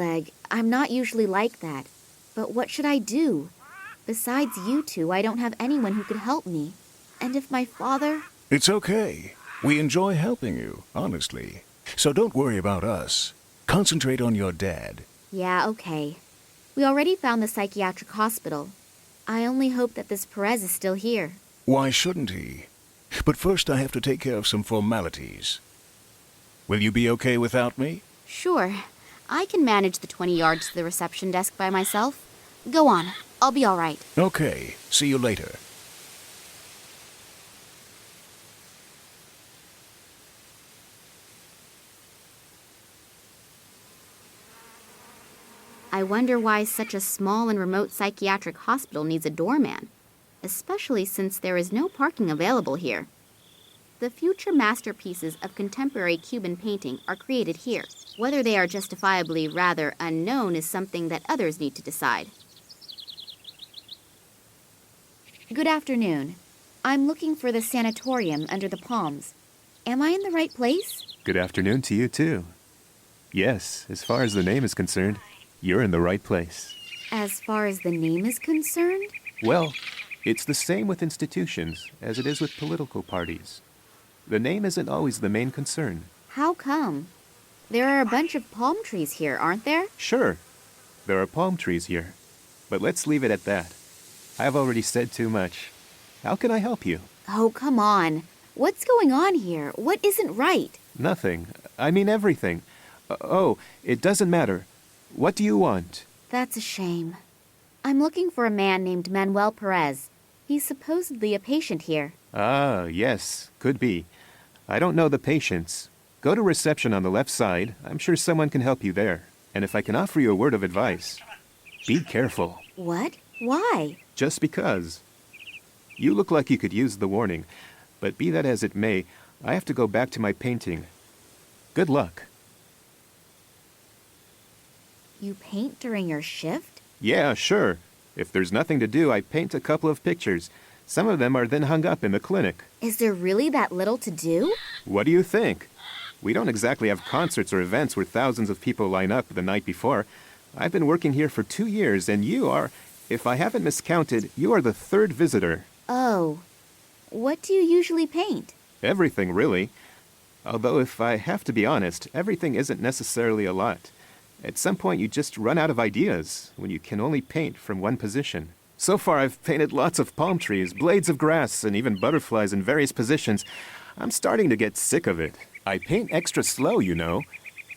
Oleg. I'm not usually like that. But what should I do? Besides you two, I don't have anyone who could help me. And if my father... It's okay. We enjoy helping you, honestly. So don't worry about us. Concentrate on your dad. Yeah, okay. We already found the psychiatric hospital. I only hope that this Perez is still here. Why shouldn't he? But first I have to take care of some formalities. Will you be okay without me? Sure. I can manage the 20 yards to the reception desk by myself. Go on. I'll be all right. Okay. See you later. I wonder why such a small and remote psychiatric hospital needs a doorman, especially since there is no parking available here. The future masterpieces of contemporary Cuban painting are created here. Whether they are justifiably rather unknown is something that others need to decide. Good afternoon. I'm looking for the sanatorium under the palms. Am I in the right place? Good afternoon to you, too. Yes, as far as the name is concerned, you're in the right place. As far as the name is concerned? Well, it's the same with institutions as it is with political parties. The name isn't always the main concern. How come? There are a bunch of palm trees here, aren't there? Sure, there are palm trees here. But let's leave it at that. I've already said too much. How can I help you? Oh, come on. What's going on here? What isn't right? Nothing. I mean everything. Oh, it doesn't matter. What do you want? That's a shame. I'm looking for a man named Manuel Perez. He's supposedly a patient here. Ah, yes, could be. I don't know the patients. Go to reception on the left side. I'm sure someone can help you there. And if I can offer you a word of advice, be careful. What? Why? Just because. You look like you could use the warning, but be that as it may, I have to go back to my painting. Good luck. You paint during your shift? Yeah, sure. If there's nothing to do, I paint a couple of pictures. Some of them are then hung up in the clinic. Is there really that little to do? What do you think? We don't exactly have concerts or events where thousands of people line up the night before. I've been working here for 2 years, and you are, if I haven't miscounted, you are the third visitor. Oh. What do you usually paint? Everything, really. Although, if I have to be honest, everything isn't necessarily a lot. At some point, you just run out of ideas when you can only paint from one position. So far, I've painted lots of palm trees, blades of grass, and even butterflies in various positions. I'm starting to get sick of it. I paint extra slow, you know.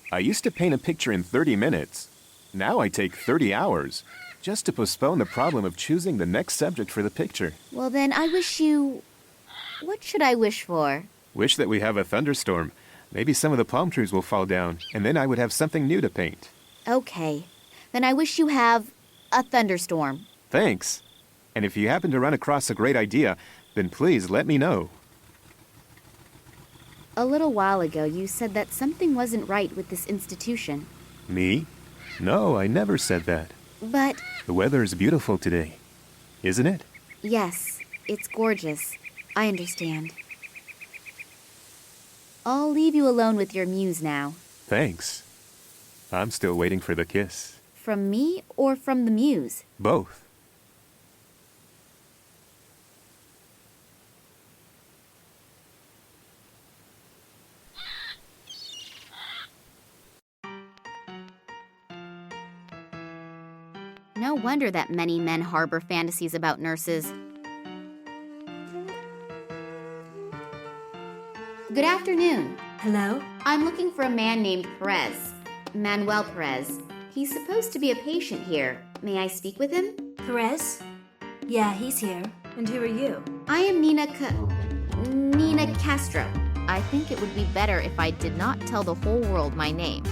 I used to paint a picture in 30 minutes. Now I take 30 hours, just to postpone the problem of choosing the next subject for the picture. Well, then I wish you... What should I wish for? Wish that we have a thunderstorm. Maybe some of the palm trees will fall down, and then I would have something new to paint. Okay. Then I wish you have a thunderstorm. Thanks. And if you happen to run across a great idea, then please let me know. A little while ago, you said that something wasn't right with this institution. Me? No, I never said that. But... The weather is beautiful today, isn't it? Yes, it's gorgeous. I understand. I'll leave you alone with your muse now. Thanks. I'm still waiting for the kiss. From me or from the muse? Both. No wonder that many men harbor fantasies about nurses. Good afternoon. Hello? I'm looking for a man named Perez. Manuel Perez. He's supposed to be a patient here. May I speak with him? Perez? Yeah, he's here. And who are you? I am Nina Castro. I think it would be better if I did not tell the whole world my name.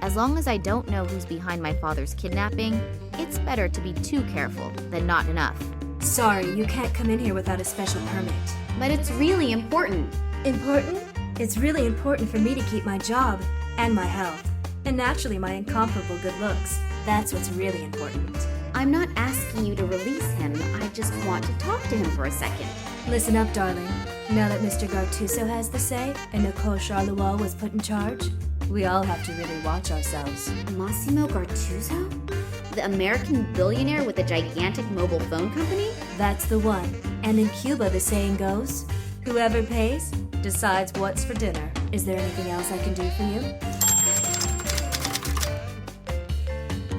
As long as I don't know who's behind my father's kidnapping, it's better to be too careful than not enough. Sorry, you can't come in here without a special permit. But it's really important. Important? It's really important for me to keep my job and my health. And naturally, my incomparable good looks. That's what's really important. I'm not asking you to release him. I just want to talk to him for a second. Listen up, darling. Now that Mr. Gartuso has the say and Nicole Charleroi was put in charge, We all have to really watch ourselves. Massimo Gattuso? The American billionaire with a gigantic mobile phone company? That's the one. And in Cuba, the saying goes, whoever pays decides what's for dinner. Is there anything else I can do for you?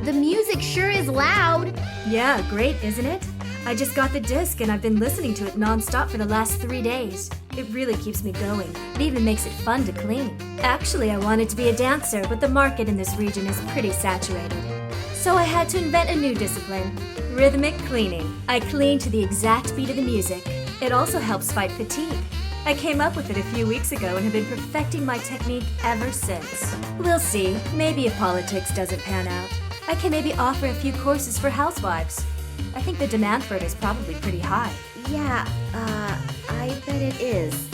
The music sure is loud. Yeah, great, isn't it? I just got the disc and I've been listening to it non-stop for the last 3 days. It really keeps me going. It even makes it fun to clean. Actually, I wanted to be a dancer, but the market in this region is pretty saturated. So I had to invent a new discipline, rhythmic cleaning. I clean to the exact beat of the music. It also helps fight fatigue. I came up with it a few weeks ago and have been perfecting my technique ever since. We'll see. Maybe if politics doesn't pan out, I can maybe offer a few courses for housewives. I think the demand for it is probably pretty high. Yeah, I bet it is.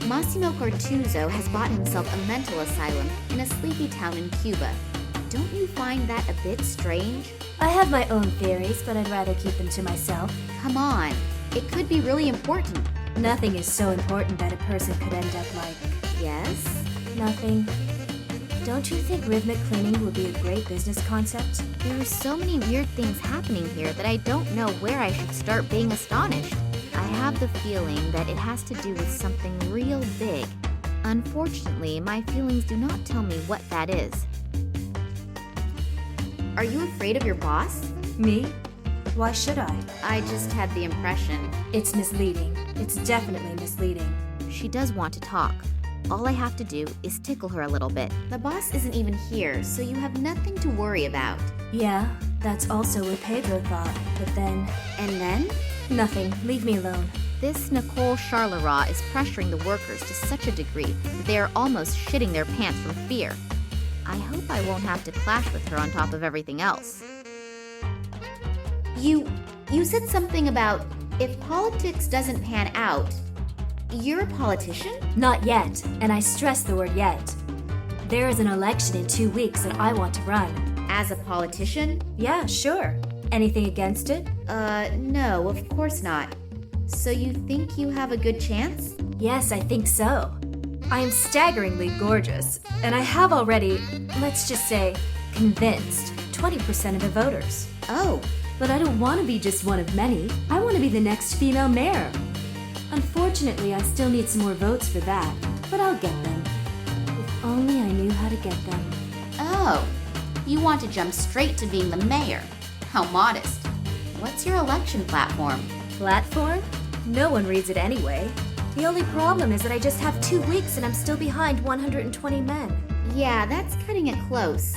Massimo Gattuso has bought himself a mental asylum in a sleepy town in Cuba. Don't you find that a bit strange? I have my own theories, but I'd rather keep them to myself. Come on, it could be really important. Nothing is so important that a person could end up like... Yes? Nothing. Don't you think rhythmic cleaning would be a great business concept? There are so many weird things happening here that I don't know where I should start being astonished. I have the feeling that it has to do with something real big. Unfortunately, my feelings do not tell me what that is. Are you afraid of your boss? Me? Why should I? I just had the impression. It's misleading. It's definitely misleading. She does want to talk. All I have to do is tickle her a little bit. The boss isn't even here, so you have nothing to worry about. Yeah, that's also what Pedro thought, but then... And then? Nothing. Leave me alone. This Nicole Charleroi is pressuring the workers to such a degree that they are almost shitting their pants from fear. I hope I won't have to clash with her on top of everything else. You said something about if politics doesn't pan out. You're a politician? Not yet, and I stress the word yet. There is an election in 2 weeks that I want to run. As a politician? Yeah, sure. Anything against it? No, of course not. So you think you have a good chance? Yes, I think so. I am staggeringly gorgeous, and I have already, let's just say, convinced 20% of the voters. Oh. But I don't want to be just one of many. I want to be the next female mayor. Unfortunately, I still need some more votes for that, but I'll get them. If only I knew how to get them. Oh, you want to jump straight to being the mayor. How modest. What's your election platform? Platform? No one reads it anyway. The only problem is that I just have 2 weeks and I'm still behind 120 men. Yeah, that's cutting it close.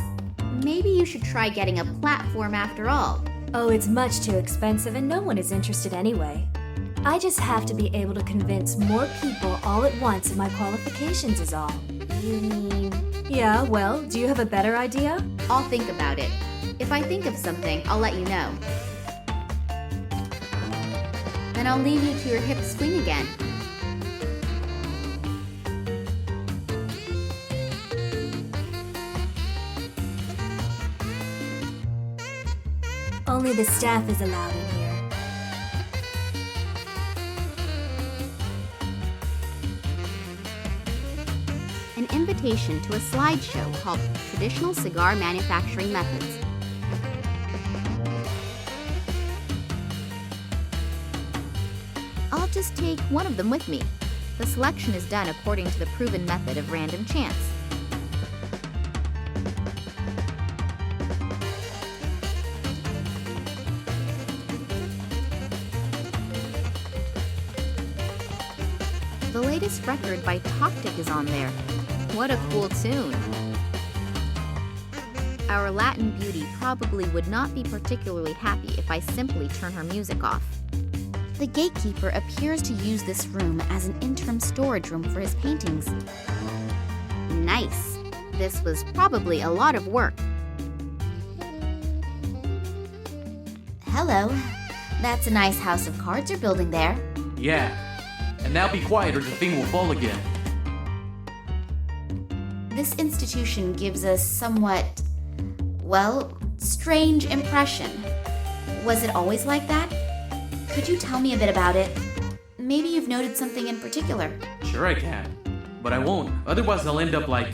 Maybe you should try getting a platform after all. Oh, it's much too expensive and no one is interested anyway. I just have to be able to convince more people all at once of my qualifications is all. You mean... Yeah, well, do you have a better idea? I'll think about it. If I think of something, I'll let you know. Then I'll leave you to your hip swing again. Only the staff is allowed in here. An invitation to a slideshow called Traditional Cigar Manufacturing Methods. I'll just take one of them with me. The selection is done according to the proven method of random chance. The latest record by Toptic is on there. What a cool tune. Our Latin beauty probably would not be particularly happy if I simply turn her music off. The gatekeeper appears to use this room as an interim storage room for his paintings. Nice. This was probably a lot of work. Hello. That's a nice house of cards you're building there. Yeah. And now be quiet or the thing will fall again. This institution gives a somewhat, well, strange impression. Was it always like that? Could you tell me a bit about it? Maybe you've noted something in particular. Sure I can. But I won't. Otherwise I'll end up like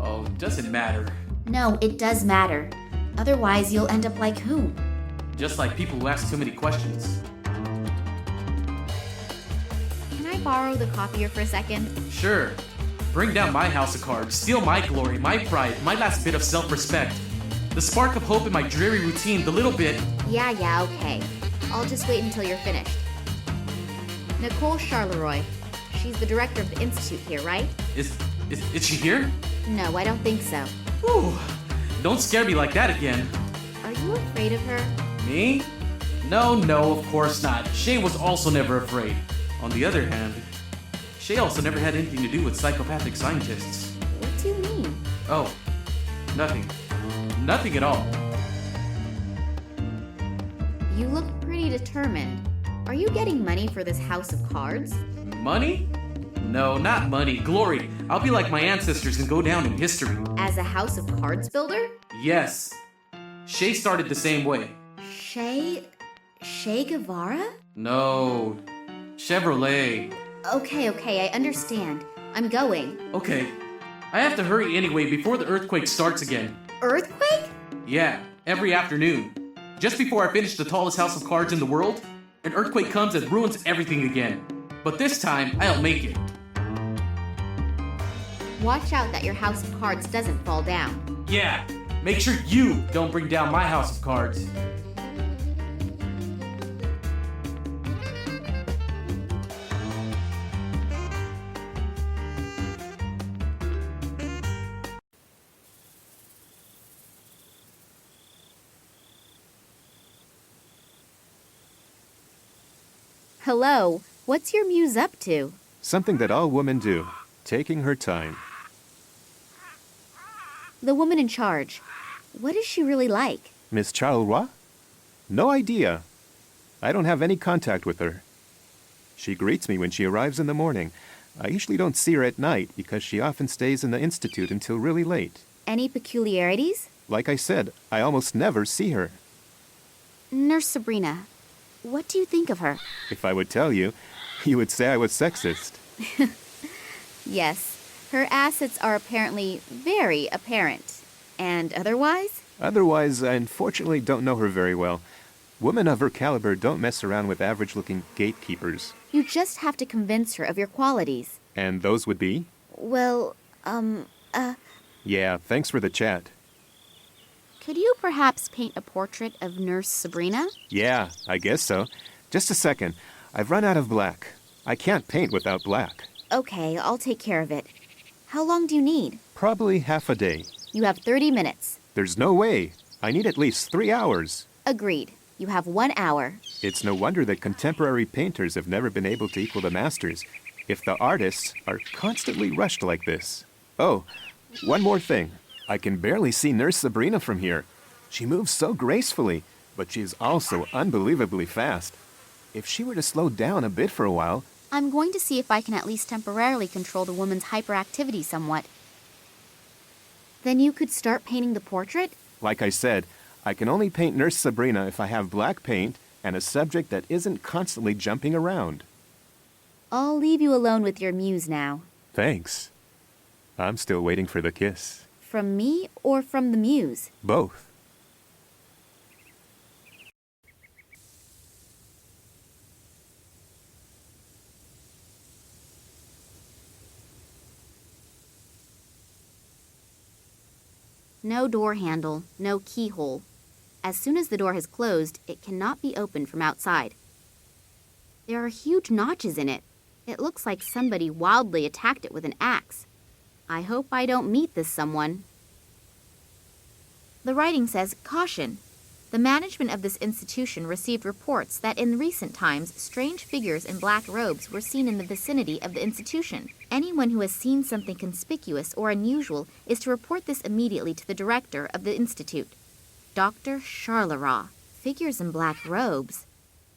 Oh, doesn't matter. No, it does matter. Otherwise, you'll end up like who? Just like people who ask too many questions. Can I borrow the copier for a second? Sure. Bring down my house of cards, steal my glory, my pride, my last bit of self-respect. The spark of hope in my dreary routine, the little bit... Yeah, okay. I'll just wait until you're finished. Nicole Charleroi. She's the director of the institute here, right? Is she here? No, I don't think so. Whew. Don't scare me like that again. Are you afraid of her? Me? No, of course not. Shay was also never afraid. On the other hand, Shay also never had anything to do with psychopathic scientists. What do you mean? Oh, nothing. Nothing at all. You look pretty determined. Are you getting money for this house of cards? Money? No, not money. Glory. I'll be like my ancestors and go down in history. As a house of cards builder? Yes. Shay started the same way. Che Guevara? No. Chevrolet. Okay, I understand. I'm going. Okay. I have to hurry anyway before the earthquake starts again. Earthquake? Yeah, every afternoon. Just before I finish the tallest house of cards in the world, an earthquake comes and ruins everything again. But this time, I'll make it. Watch out that your house of cards doesn't fall down. Yeah, make sure you don't bring down my house of cards. Hello, what's your muse up to? Something that all women do, taking her time. The woman in charge. What is she really like? Miss Charleroi? No idea. I don't have any contact with her. She greets me when she arrives in the morning. I usually don't see her at night because she often stays in the institute until really late. Any peculiarities? Like I said, I almost never see her. Nurse Sabrina, what do you think of her? If I would tell you, you would say I was sexist. Yes, her assets are apparently very apparent. And otherwise? Otherwise, I unfortunately don't know her very well. Women of her caliber don't mess around with average-looking gatekeepers. You just have to convince her of your qualities. And those would be? Well, Yeah, thanks for the chat. could you perhaps paint a portrait of Nurse Sabrina? Yeah, I guess so. Just a second. I've run out of black. I can't paint without black. Okay, I'll take care of it. How long do you need? Probably half a day. You have 30 minutes. There's no way. I need at least 3 hours. Agreed. You have 1 hour. It's no wonder that contemporary painters have never been able to equal the masters, if the artists are constantly rushed like this. Oh, one more thing. I can barely see Nurse Sabrina from here. She moves so gracefully, but she is also unbelievably fast. If she were to slow down a bit for a while... I'm going to see if I can at least temporarily control the woman's hyperactivity somewhat. Then you could start painting the portrait? Like I said, I can only paint Nurse Sabrina if I have black paint and a subject that isn't constantly jumping around. I'll leave you alone with your muse now. Thanks. I'm still waiting for the kiss. From me or from the muse? Both. No door handle, no keyhole. As soon as the door has closed, it cannot be opened from outside. There are huge notches in it. It looks like somebody wildly attacked it with an axe. I hope I don't meet this someone. The writing says, "Caution. The management of this institution received reports that in recent times, strange figures in black robes were seen in the vicinity of the institution. Anyone who has seen something conspicuous or unusual is to report this immediately to the director of the institute, Dr. Charleroi." Figures in black robes.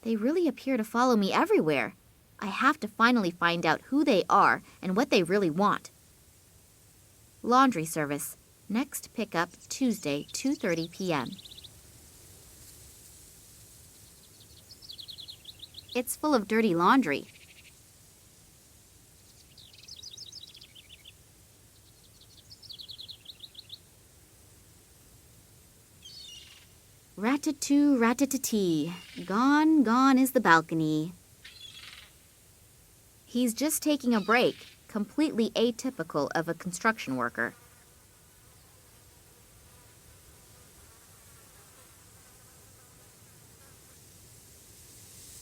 They really appear to follow me everywhere. I have to finally find out who they are and what they really want. Laundry service. Next pickup Tuesday, 2:30 p.m. It's full of dirty laundry. Rat-a-too, rat-a-tee. Gone, gone is the balcony. He's just taking a break, completely atypical of a construction worker.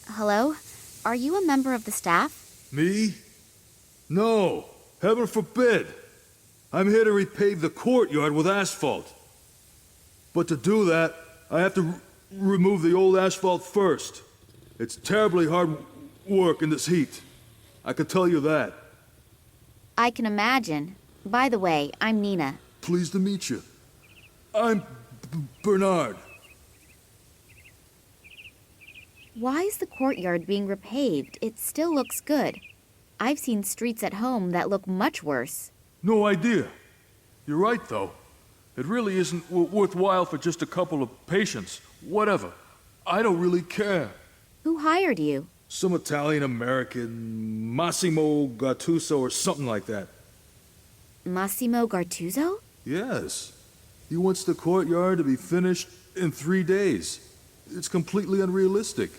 Hello? Are you a member of the staff? Me? No, heaven forbid. I'm here to repave the courtyard with asphalt. But to do that, I have to remove the old asphalt first. It's terribly hard work in this heat. I can tell you that. I can imagine. By the way, I'm Nina. Pleased to meet you. I'm Bernard. Why is the courtyard being repaved? It still looks good. I've seen streets at home that look much worse. No idea. You're right, though. It really isn't worthwhile for just a couple of patients. Whatever. I don't really care. Who hired you? Some Italian-American, Massimo Gattuso or something like that. Massimo Gattuso? Yes. He wants the courtyard to be finished in 3 days. It's completely unrealistic.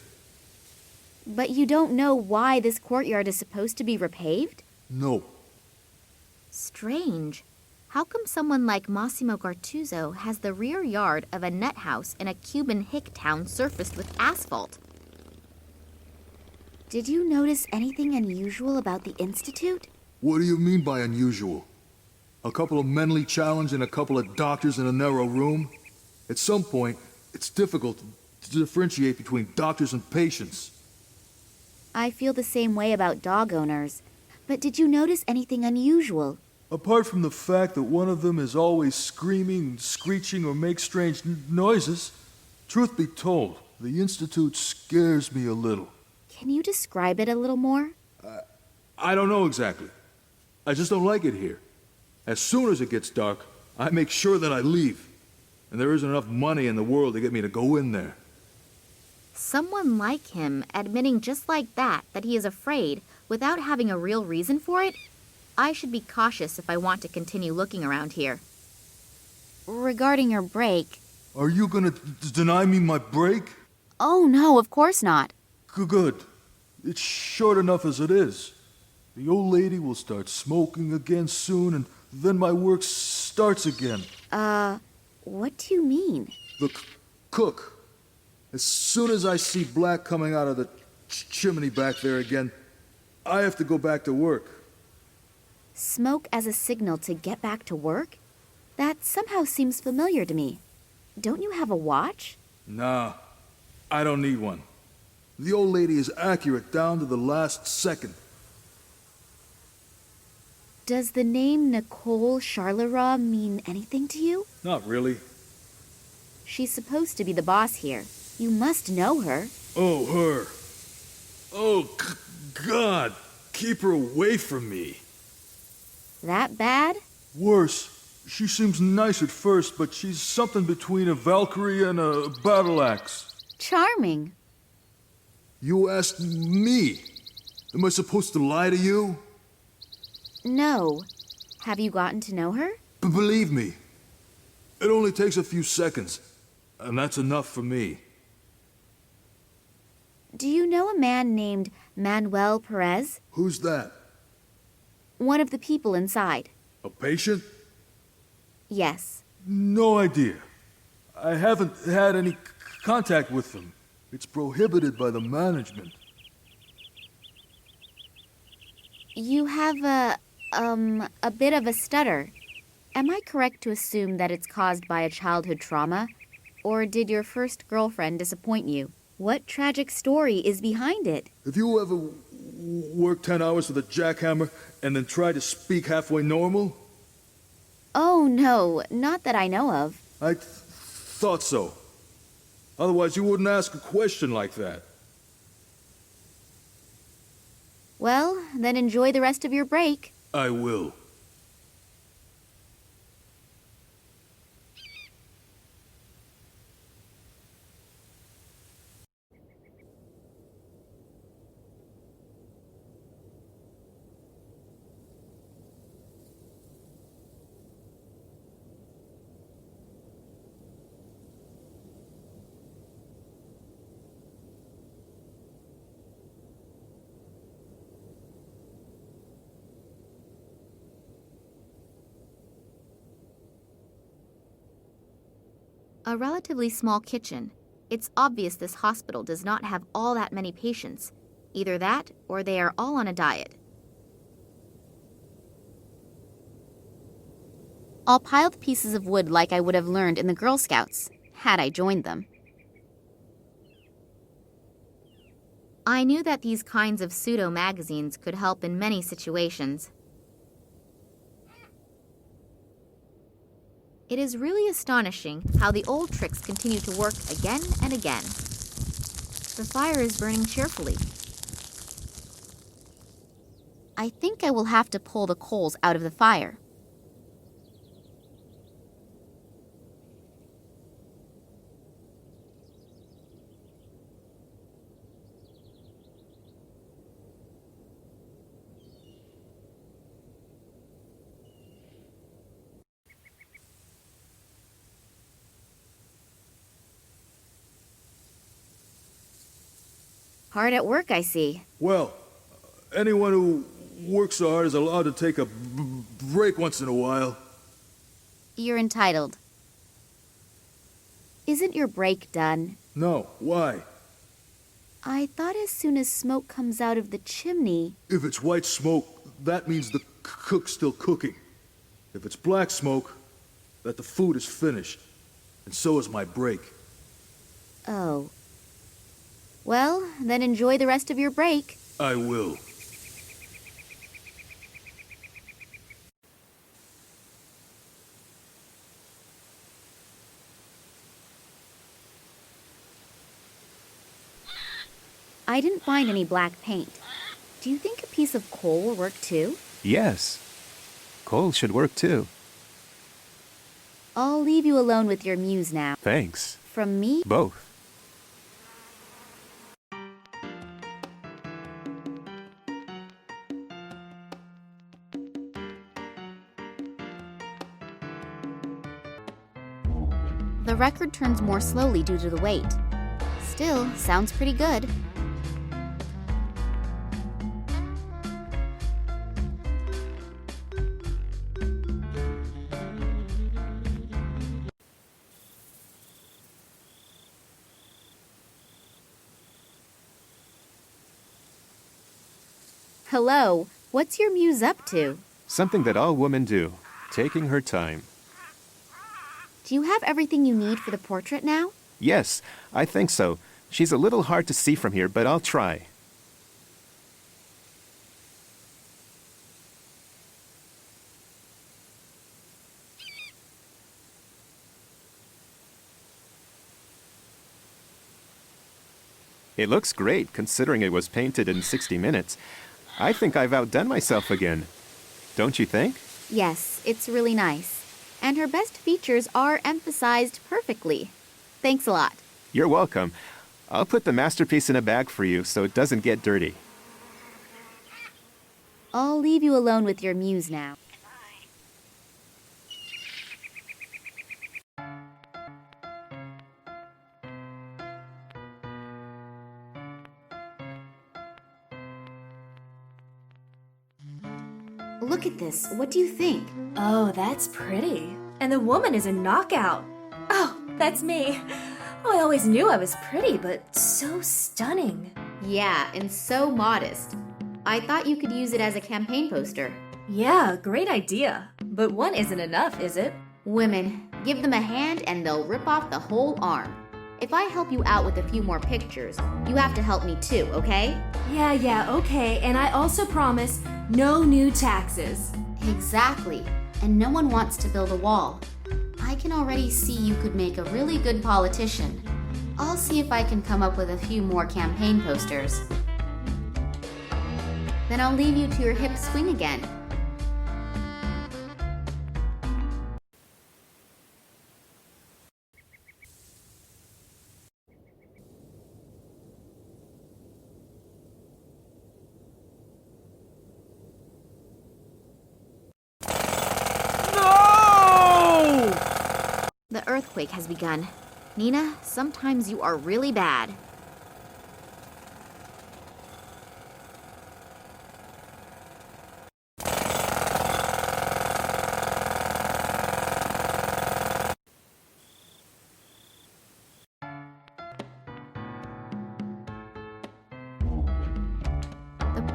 But you don't know why this courtyard is supposed to be repaved? No. Strange. How come someone like Massimo Gattuso has the rear yard of a net house in a Cuban hick town surfaced with asphalt? Did you notice anything unusual about the Institute? What do you mean by unusual? A couple of mentally challenged and a couple of doctors in a narrow room? At some point, it's difficult to differentiate between doctors and patients. I feel the same way about dog owners. But did you notice anything unusual? Apart from the fact that one of them is always screaming, screeching, or makes strange noises, truth be told, the Institute scares me a little. Can you describe it a little more? I don't know exactly. I just don't like it here. As soon as it gets dark, I make sure that I leave. And there isn't enough money in the world to get me to go in there. Someone like him admitting just like that he is afraid without having a real reason for it? I should be cautious if I want to continue looking around here. Regarding your break... Are you gonna deny me my break? Oh no, of course not. Good. It's short enough as it is. The old lady will start smoking again soon, and then my work starts again. What do you mean? The cook. As soon as I see black coming out of the chimney back there again, I have to go back to work. Smoke as a signal to get back to work? That somehow seems familiar to me. Don't you have a watch? Nah, I don't need one. The old lady is accurate down to the last second. Does the name Nicole Charleroi mean anything to you? Not really. She's supposed to be the boss here. You must know her. Oh, her. Oh, God. Keep her away from me. That bad? Worse. She seems nice at first, but she's something between a Valkyrie and a battle axe. Charming. You asked me. Am I supposed to lie to you? No. Have you gotten to know her? Believe me, it only takes a few seconds, and that's enough for me. Do you know a man named Manuel Perez? Who's that? One of the people inside. A patient? Yes. No idea. I haven't had any contact with them. It's prohibited by the management. You have a bit of a stutter. Am I correct to assume that it's caused by a childhood trauma? Or did your first girlfriend disappoint you? What tragic story is behind it? Have you ever worked 10 hours with a jackhammer and then tried to speak halfway normal? Oh, no, not that I know of. I thought so. Otherwise, you wouldn't ask a question like that. Well, then enjoy the rest of your break. I will. A relatively small kitchen. It's obvious this hospital does not have all that many patients. Either that, or they are all on a diet. I'll pile the pieces of wood like I would have learned in the Girl Scouts, had I joined them. I knew that these kinds of pseudo-magazines could help in many situations. It is really astonishing how the old tricks continue to work again and again. The fire is burning cheerfully. I think I will have to pull the coals out of the fire. Hard at work, I see. Well, anyone who works so hard is allowed to take a break once in a while. You're entitled. Isn't your break done? No, why? I thought as soon as smoke comes out of the chimney... If it's white smoke, that means the cook's still cooking. If it's black smoke, that the food is finished. And so is my break. Oh. Well, then enjoy the rest of your break. I will. I didn't find any black paint. Do you think a piece of coal will work too? Yes. Coal should work too. I'll leave you alone with your muse now. Thanks. From me? Both. The record turns more slowly due to the weight. Still, sounds pretty good. Hello, what's your muse up to? Something that all women do. Taking her time. Do you have everything you need for the portrait now? Yes, I think so. She's a little hard to see from here, but I'll try. It looks great, considering it was painted in 60 minutes. I think I've outdone myself again. Don't you think? Yes, it's really nice. And her best features are emphasized perfectly. Thanks a lot. You're welcome. I'll put the masterpiece in a bag for you so it doesn't get dirty. I'll leave you alone with your muse now. Look at this. What do you think? Oh, that's pretty. And the woman is a knockout. Oh, that's me. Oh, I always knew I was pretty, but so stunning. Yeah, and so modest. I thought you could use it as a campaign poster. Yeah, great idea. But one isn't enough, is it? Women, give them a hand and they'll rip off the whole arm. If I help you out with a few more pictures, you have to help me too, okay? Yeah, okay. And I also promise no new taxes. Exactly. And no one wants to build a wall. I can already see you could make a really good politician. I'll see if I can come up with a few more campaign posters. Then I'll leave you to your hip swing again. The earthquake has begun. Nina, sometimes you are really bad.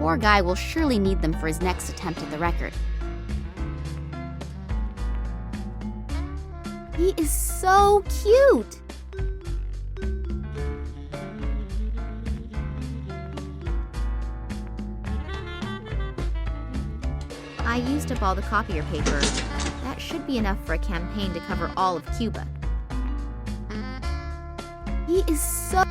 poor guy will surely need them for his next attempt at the record. He is so cute! I used up all the copier paper. That should be enough for a campaign to cover all of Cuba. He is so...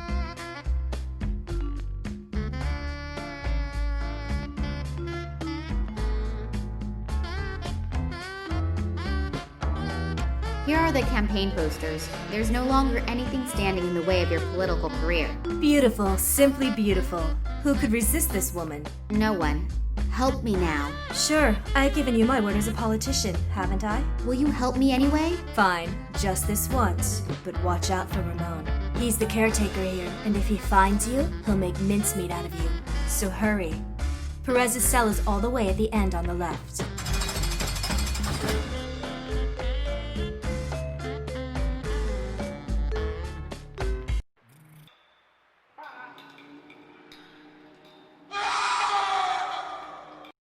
Here are the campaign posters. There's no longer anything standing in the way of your political career. Beautiful, simply beautiful. Who could resist this woman? No one. Help me now. Sure, I've given you my word as a politician, haven't I? Will you help me anyway? Fine, just this once. But watch out for Ramon. He's the caretaker here, and if he finds you, he'll make mincemeat out of you. So hurry. Perez's cell is all the way at the end on the left.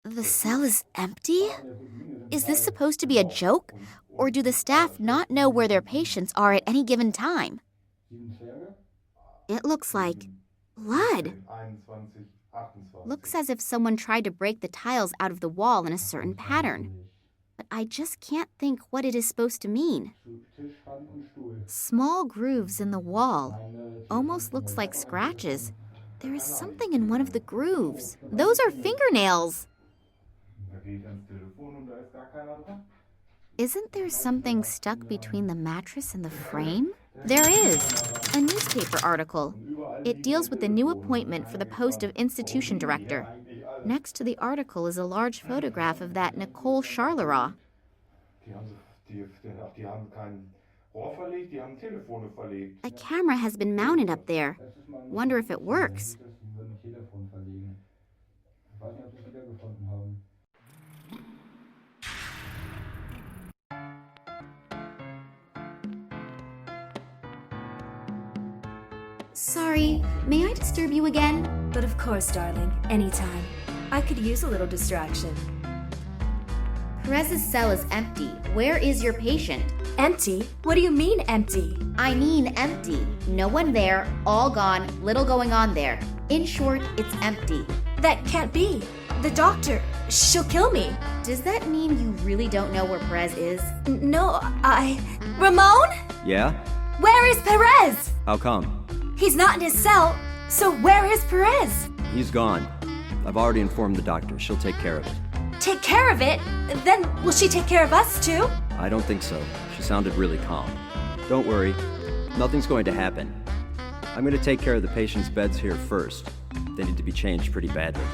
The cell is empty? Is this supposed to be a joke? Or do the staff not know where their patients are at any given time? It looks like blood. Looks as if someone tried to break the tiles out of the wall in a certain pattern. But I just can't think what it is supposed to mean. Small grooves in the wall. Almost looks like scratches. There is something in one of the grooves. Those are fingernails. Isn't there something stuck between the mattress and the frame? There is. A newspaper article. It deals with the new appointment for the post of institution director. Next to the article is a large photograph of that Nicole Charleroi. A camera has been mounted up there. Wonder if it works. Sorry, may I disturb you again? But of course, darling, anytime. I could use a little distraction. Perez's cell is empty. Where is your patient? Empty? What do you mean empty? I mean empty. No one there, all gone, little going on there. In short, it's empty. That can't be. The doctor, she'll kill me. Does that mean you really don't know where Perez is? No, Ramon? Yeah? Where is Perez? How come? He's not in his cell, so where is Perez? He's gone. I've already informed the doctor. She'll take care of it. Take care of it? Then will she take care of us too? I don't think so. She sounded really calm. Don't worry. Nothing's going to happen. I'm going to take care of the patient's beds here first. They need to be changed pretty badly.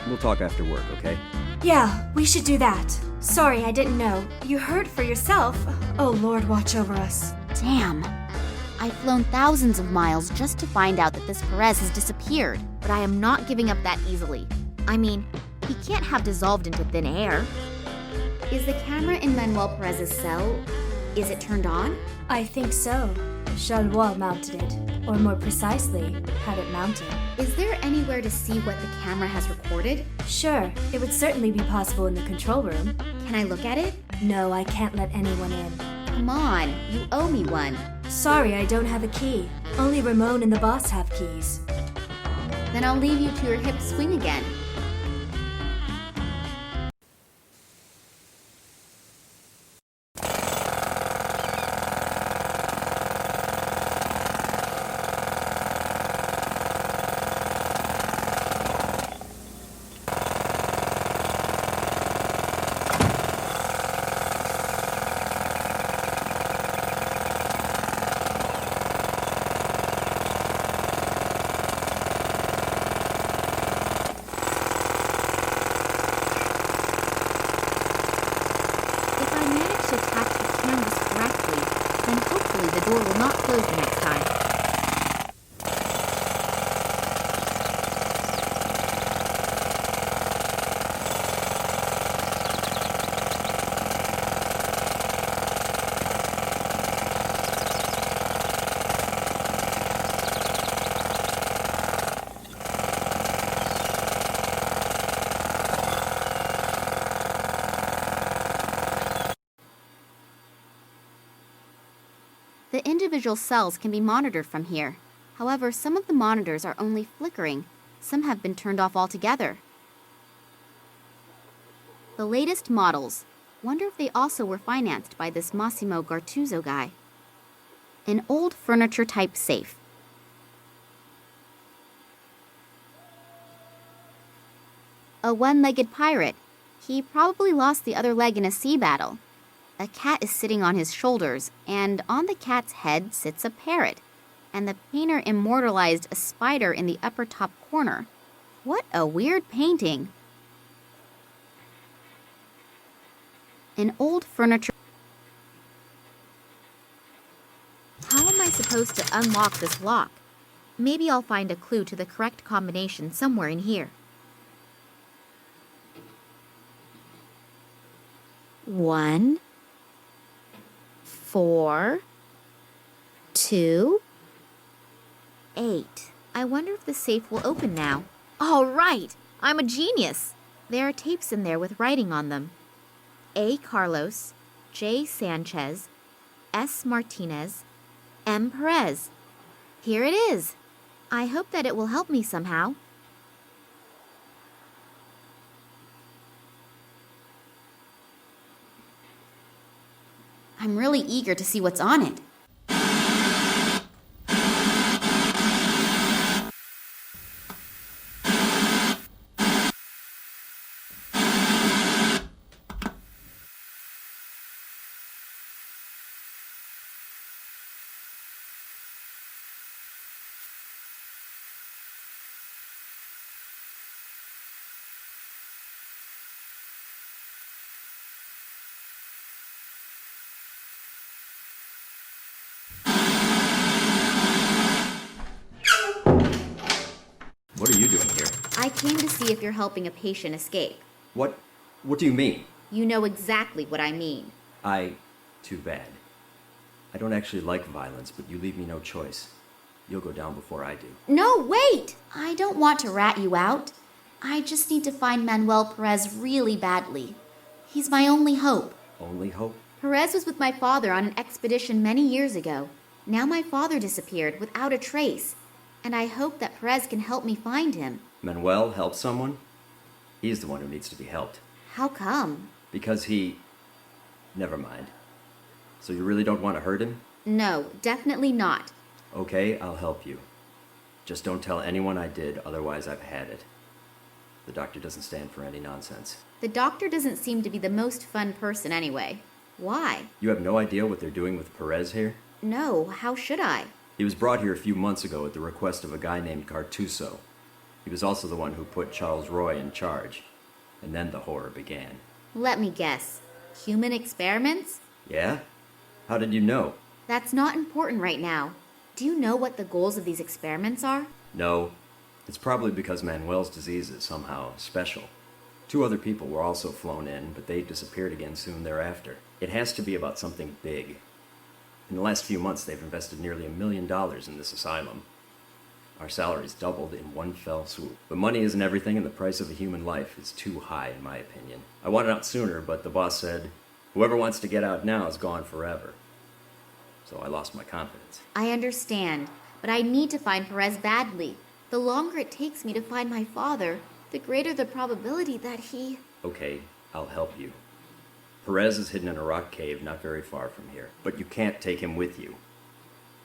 We'll talk after work, okay? Yeah, we should do that. Sorry, I didn't know. You heard for yourself. Oh, Lord, watch over us. Damn. I've flown thousands of miles just to find out that this Perez has disappeared, but I am not giving up that easily. I mean, he can't have dissolved into thin air. Is the camera in Manuel Perez's cell, is it turned on? I think so. Charleroi mounted it, or more precisely, had it mounted. Is there anywhere to see what the camera has recorded? Sure, it would certainly be possible in the control room. Can I look at it? No, I can't let anyone in. Come on, you owe me one. Sorry, I don't have a key. Only Ramon and the boss have keys. Then I'll leave you to your hip swing again. The individual cells can be monitored from here. However, some of the monitors are only flickering. Some have been turned off altogether. The latest models. Wonder if they also were financed by this Massimo Gartuzzo guy. An old furniture-type safe. A one-legged pirate. He probably lost the other leg in a sea battle. A cat is sitting on his shoulders, and on the cat's head sits a parrot, and the painter immortalized a spider in the upper top corner. What a weird painting. An old furniture. How am I supposed to unlock this lock? Maybe I'll find a clue to the correct combination somewhere in here. 1, 4, 2, 8. I wonder if the safe will open now. All right! I'm a genius! There are tapes in there with writing on them. A. Carlos, J. Sanchez, S. Martinez, M. Perez. Here it is. I hope that it will help me somehow. I'm really eager to see what's on it. What are you doing here? I came to see if you're helping a patient escape. What do you mean? You know exactly what I mean. Too bad. I don't actually like violence, but you leave me no choice. You'll go down before I do. No, wait! I don't want to rat you out. I just need to find Manuel Perez really badly. He's my only hope. Only hope? Perez was with my father on an expedition many years ago. Now my father disappeared without a trace, and I hope that Perez can help me find him. Manuel help someone? He's the one who needs to be helped. How come? Because he... Never mind. So you really don't want to hurt him? No, definitely not. Okay, I'll help you. Just don't tell anyone I did, otherwise I've had it. The doctor doesn't stand for any nonsense. The doctor doesn't seem to be the most fun person anyway. Why? You have no idea what they're doing with Perez here? No, how should I? He was brought here a few months ago at the request of a guy named Gartuzzo. He was also the one who put Charles Roy in charge. And then the horror began. Let me guess. Human experiments? Yeah? How did you know? That's not important right now. Do you know what the goals of these experiments are? No. It's probably because Manuel's disease is somehow special. 2 other people were also flown in, but they disappeared again soon thereafter. It has to be about something big. In the last few months, they've invested nearly $1 million in this asylum. Our salaries doubled in one fell swoop. But money isn't everything, and the price of a human life is too high, in my opinion. I wanted out sooner, but the boss said, whoever wants to get out now is gone forever. So I lost my confidence. I understand, but I need to find Perez badly. The longer it takes me to find my father, the greater the probability that he... Okay, I'll help you. Perez is hidden in a rock cave not very far from here, but you can't take him with you.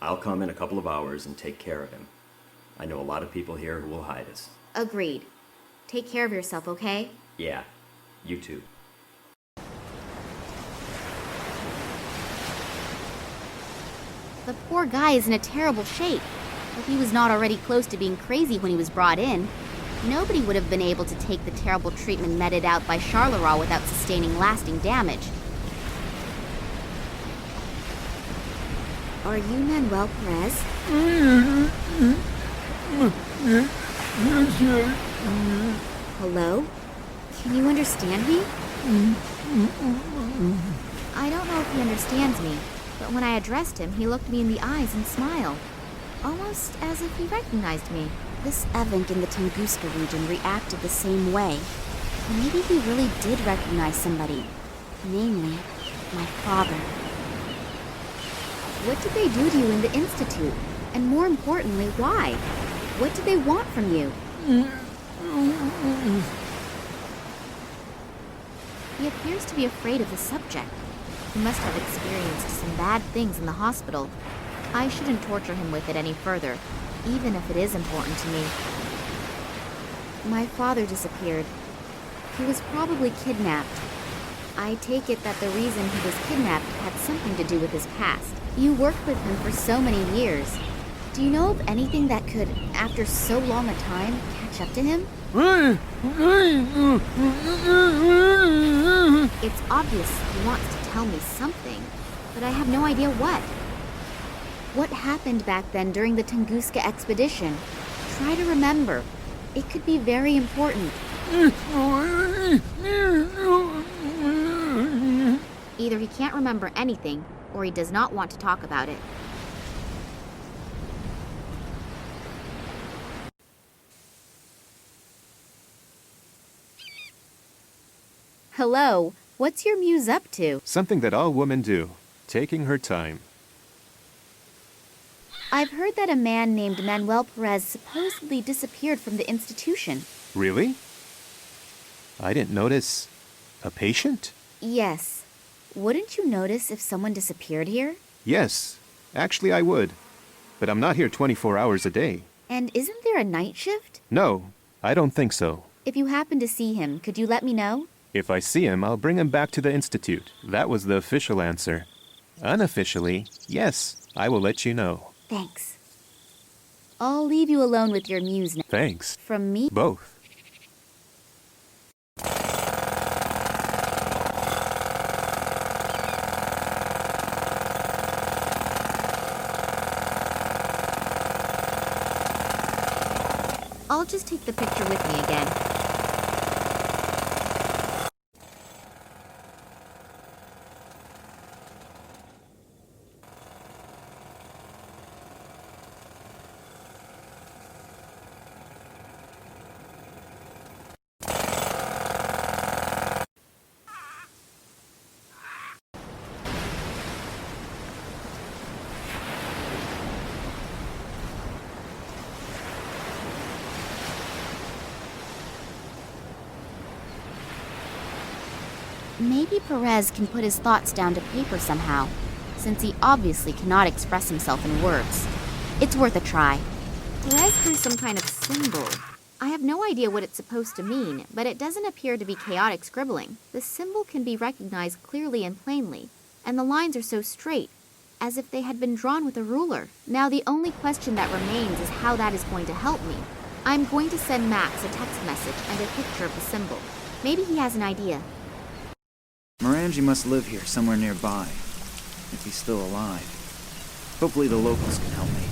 I'll come in a couple of hours and take care of him. I know a lot of people here who will hide us. Agreed. Take care of yourself, okay? Yeah, you too. The poor guy is in a terrible shape. If he was not already close to being crazy when he was brought in, nobody would have been able to take the terrible treatment meted out by Charleroi without sustaining lasting damage. Are you Manuel Perez? Hello? Can you understand me? I don't know if he understands me, but when I addressed him, he looked me in the eyes and smiled, almost as if he recognized me. This Evank in the Tunguzka region reacted the same way. Maybe he really did recognize somebody, namely, my father. What did they do to you in the Institute? And more importantly, why? What did they want from you? He appears to be afraid of the subject. He must have experienced some bad things in the hospital. I shouldn't torture him with it any further, even if it is important to me. My father disappeared. He was probably kidnapped. I take it that the reason he was kidnapped had something to do with his past. You worked with him for so many years. Do you know of anything that could, after so long a time, catch up to him? It's obvious he wants to tell me something, but I have no idea what. What happened back then during the Tunguska expedition? Try to remember. It could be very important. Either he can't remember anything, or he does not want to talk about it. Hello, what's your muse up to? Something that all women do, taking her time. I've heard that a man named Manuel Perez supposedly disappeared from the institution. Really? I didn't notice. A patient? Yes. Wouldn't you notice if someone disappeared here? Yes, actually I would. But I'm not here 24 hours a day. And isn't there a night shift? No, I don't think so. If you happen to see him, could you let me know? If I see him, I'll bring him back to the Institute. That was the official answer. Unofficially, yes, I will let you know. Thanks. I'll leave you alone with your muse now. Thanks. From me? Both. I'll just take the picture with me again. Maybe Perez can put his thoughts down to paper somehow, since he obviously cannot express himself in words. It's worth a try. Perez drew some kind of symbol. I have no idea what it's supposed to mean, but it doesn't appear to be chaotic scribbling. The symbol can be recognized clearly and plainly, and the lines are so straight, as if they had been drawn with a ruler. Now the only question that remains is how that is going to help me. I'm going to send Max a text message and a picture of the symbol. Maybe he has an idea. Morangi must live here somewhere nearby, if he's still alive. Hopefully the locals can help me.